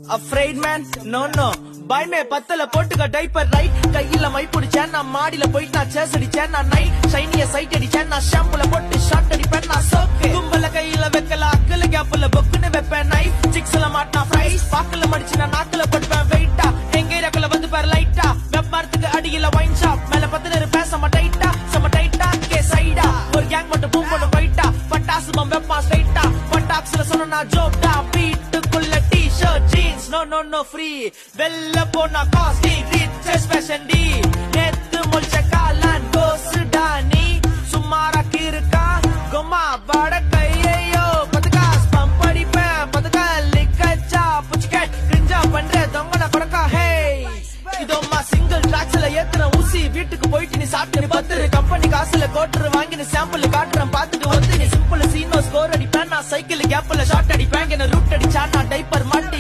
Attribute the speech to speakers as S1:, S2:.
S1: afraid man no no பயமே பத்தல போட்டுக்க டைப்பர் ரைட் கையில மை பிடிச்சேன் நான் மாடியில போயிட்டு நான் சேஸ் அடிச்சேன் நான் நைட் சைனிய சைட் அடிச்சேன் நான் ஷாம்புல போட்டு ஷாட் அடிப்பேன் நான் சோக்கு கும்பல கையில வைக்கல அக்கல கேப்ல பொக்குன்னு வைப்பேன் நைஃப் சிக்ஸ்ல மாட்டினா ஃப்ரைஸ் பாக்கல மடிச்சு நான் நாக்குல போட்டுப்பேன் வெயிட்டா எங்க ஏரியாக்குள்ள வந்து பாரு லைட்டா வெப் மரத்துக்கு அடியில வைன் ஷாப் மேல பத்து இருப்பேன் செம்ம டைட்டா கே சைடா ஒரு கேங் மட்டும் பூம் பண்ணு போயிட்டா பட்டாசு பம் வெப்பா ஸ்ட்ரைட்டா பட்டாக்ஸ்ல சொன்னா ஜோப்டா பீட்டுக்குள்ள டி-ஷர்ட் ஜீன்ஸ் no free வெல்ல போனா காஸ்ட்லி ரிச்சஸ் ஃபேஷன் டி நேத்து முழிச்ச காலான் கோசுடா நீ சும்மாரா கிறுக்கா கொம்மா பட கையையோ பதுக்கா ஸ்பம் படிப்பேன் பதுக்கா லிக்கச்சா புச்சுக்கட் கிரிஞ்சா பண்ற தொங்கன படக்கா ஹே இதோம்மா சிங்கிள் ட்ராக்ஸ்ல ஏத்துன ஊசி வீட்டுக்கு போயிட்டு நீ சாப்பிட்டு நீ பத்துரு கம்பெனி காசுல கோட்டரு வாங்கி நீ சாம்பிள்